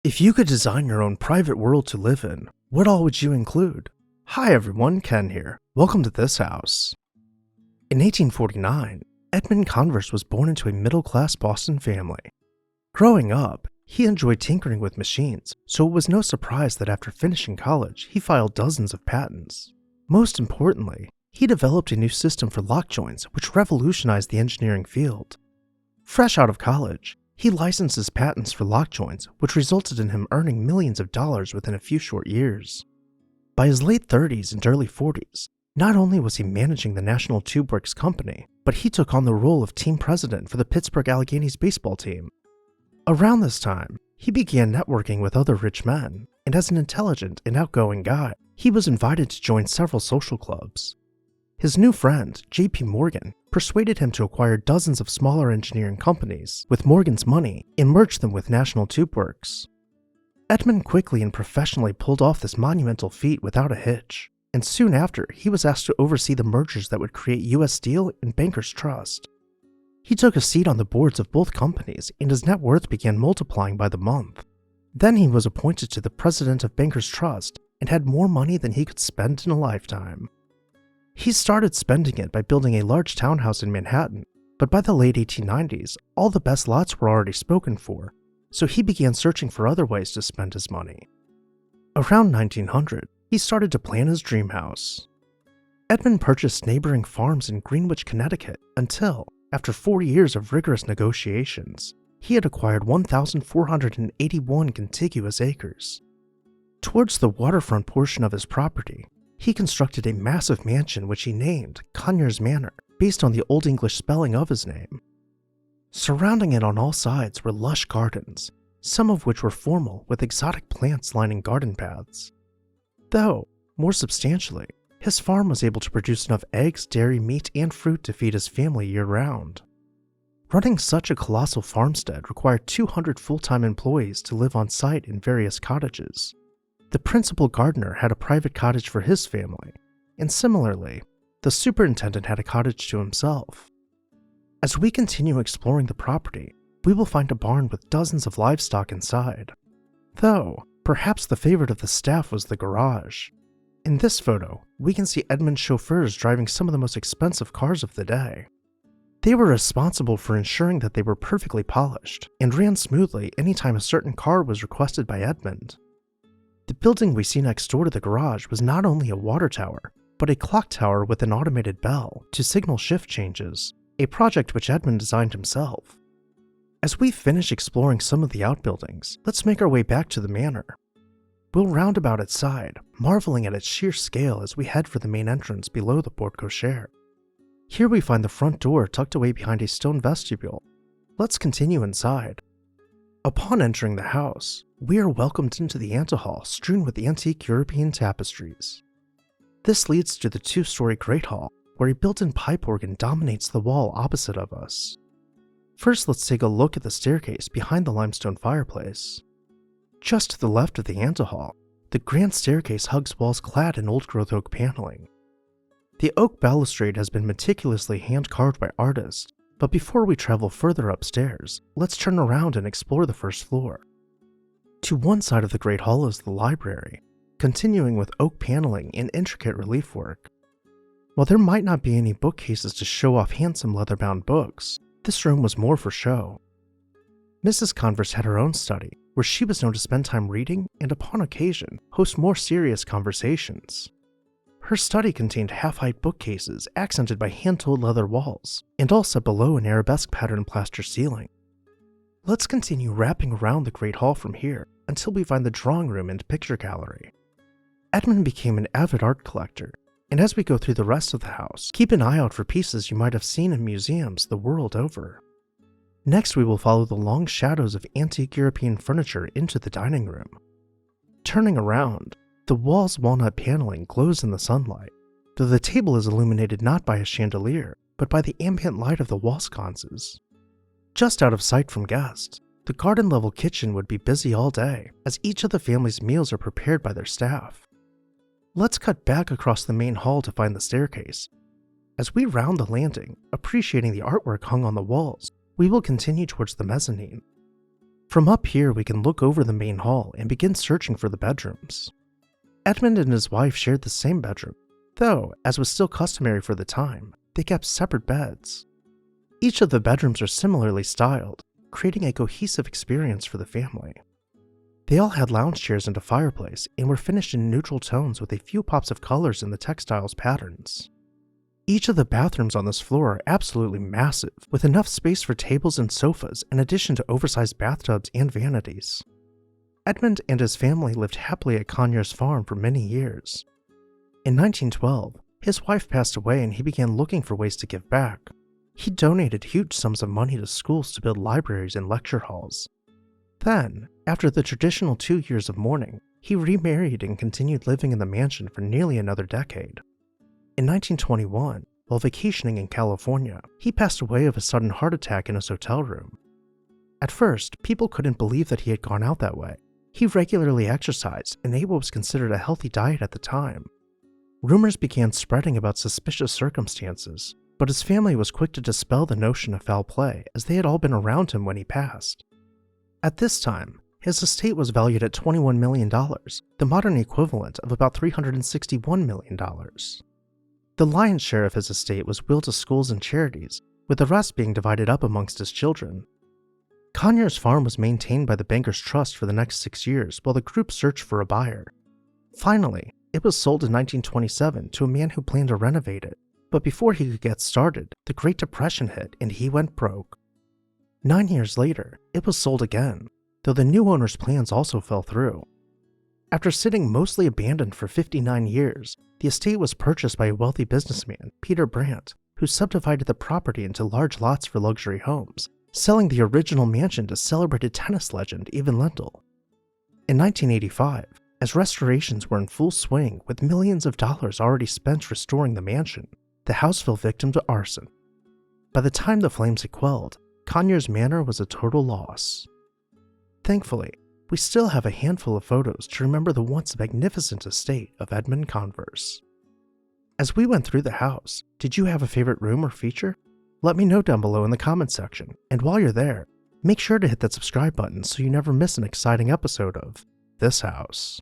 If you could design your own private world to live in, what all would you include? Hi everyone, Ken here. Welcome to this house. In 1849, Edmund Converse was born into a middle-class Boston family. Growing up, he enjoyed tinkering with machines, so it was no surprise that after finishing college, he filed dozens of patents. Most importantly, he developed a new system for lock joints which revolutionized the engineering field. Fresh out of college, he licensed his patents for lock joints, which resulted in him earning millions of dollars within a few short years. By his late 30s and early 40s, not only was he managing the National Tube Works company, but he took on the role of team president for the Pittsburgh Alleghenies baseball team. Around this time, he began networking with other rich men, and as an intelligent and outgoing guy, he was invited to join several social clubs. His new friend, J.P. Morgan, persuaded him to acquire dozens of smaller engineering companies with Morgan's money and merge them with National Tube Works. Edmund quickly and professionally pulled off this monumental feat without a hitch, and soon after, he was asked to oversee the mergers that would create U.S. Steel and Bankers Trust. He took a seat on the boards of both companies, and his net worth began multiplying by the month. Then he was appointed to the president of Bankers Trust and had more money than he could spend in a lifetime. He started spending it by building a large townhouse in Manhattan, but by the late 1890s, all the best lots were already spoken for, so he began searching for other ways to spend his money. Around 1900, he started to plan his dream house. Edmund purchased neighboring farms in Greenwich, Connecticut, until, after 4 years of rigorous negotiations, he had acquired 1,481 contiguous acres. Towards the waterfront portion of his property, he constructed a massive mansion which he named Conyers Manor, based on the Old English spelling of his name. Surrounding it on all sides were lush gardens, some of which were formal with exotic plants lining garden paths. Though, more substantially, his farm was able to produce enough eggs, dairy, meat, and fruit to feed his family year-round. Running such a colossal farmstead required 200 full-time employees to live on site in various cottages. The principal gardener had a private cottage for his family, and similarly, the superintendent had a cottage to himself. As we continue exploring the property, we will find a barn with dozens of livestock inside. Though, perhaps the favorite of the staff was the garage. In this photo, we can see Edmund's chauffeurs driving some of the most expensive cars of the day. They were responsible for ensuring that they were perfectly polished and ran smoothly anytime a certain car was requested by Edmund. The building we see next door to the garage was not only a water tower, but a clock tower with an automated bell to signal shift changes, a project which Edmund designed himself. As we finish exploring some of the outbuildings, let's make our way back to the manor. We'll round about its side, marveling at its sheer scale as we head for the main entrance below the porte cochere. Here we find the front door tucked away behind a stone vestibule. Let's continue inside. Upon entering the house, we are welcomed into the antehall strewn with antique European tapestries. This leads to the 2-story Great Hall, where a built-in pipe organ dominates the wall opposite of us. First, let's take a look at the staircase behind the limestone fireplace. Just to the left of the antehall, the grand staircase hugs walls clad in old-growth oak paneling. The oak balustrade has been meticulously hand-carved by artists, but before we travel further upstairs, let's turn around and explore the first floor. To one side of the Great Hall is the library, continuing with oak paneling and intricate relief work. While there might not be any bookcases to show off handsome leather-bound books, this room was more for show. Mrs. Converse had her own study, where she was known to spend time reading and, upon occasion, host more serious conversations. Her study contained half-height bookcases accented by hand-tooled leather walls, and all set below an arabesque patterned plaster ceiling. Let's continue wrapping around the Great Hall from here until we find the drawing room and picture gallery. Edmund became an avid art collector, and as we go through the rest of the house, keep an eye out for pieces you might have seen in museums the world over. Next, we will follow the long shadows of antique European furniture into the dining room. Turning around, the wall's walnut paneling glows in the sunlight, though the table is illuminated not by a chandelier, but by the ambient light of the wall sconces. Just out of sight from guests, the garden-level kitchen would be busy all day, as each of the family's meals are prepared by their staff. Let's cut back across the main hall to find the staircase. As we round the landing, appreciating the artwork hung on the walls, we will continue towards the mezzanine. From up here, we can look over the main hall and begin searching for the bedrooms. Edmund and his wife shared the same bedroom, though, as was still customary for the time, they kept separate beds. Each of the bedrooms are similarly styled, creating a cohesive experience for the family. They all had lounge chairs and a fireplace and were finished in neutral tones with a few pops of colors in the textiles patterns. Each of the bathrooms on this floor are absolutely massive, with enough space for tables and sofas in addition to oversized bathtubs and vanities. Edmund and his family lived happily at Conyers farm for many years. In 1912, his wife passed away and he began looking for ways to give back. He donated huge sums of money to schools to build libraries and lecture halls. Then, after the traditional 2 years of mourning, he remarried and continued living in the mansion for nearly another decade. In 1921, while vacationing in California, he passed away of a sudden heart attack in his hotel room. At first, people couldn't believe that he had gone out that way. He regularly exercised and ate what was considered a healthy diet at the time. Rumors began spreading about suspicious circumstances, but his family was quick to dispel the notion of foul play as they had all been around him when he passed. At this time, his estate was valued at $21 million, the modern equivalent of about $361 million. The lion's share of his estate was willed to schools and charities, with the rest being divided up amongst his children. Conyers farm was maintained by the Bankers Trust for the next 6 years while the group searched for a buyer. Finally, it was sold in 1927 to a man who planned to renovate it, but before he could get started, the Great Depression hit and he went broke. 9 years later, it was sold again, though the new owner's plans also fell through. After sitting mostly abandoned for 59 years, the estate was purchased by a wealthy businessman, Peter Brandt, who subdivided the property into large lots for luxury homes, selling the original mansion to celebrated tennis legend Ivan Lendl. In 1985, as restorations were in full swing with millions of dollars already spent restoring the mansion, the house fell victim to arson. By the time the flames had quelled, Conyers Manor was a total loss. Thankfully, we still have a handful of photos to remember the once magnificent estate of Edmund Converse. As we went through the house, did you have a favorite room or feature? Let me know down below in the comments section, and while you're there, make sure to hit that subscribe button so you never miss an exciting episode of This House.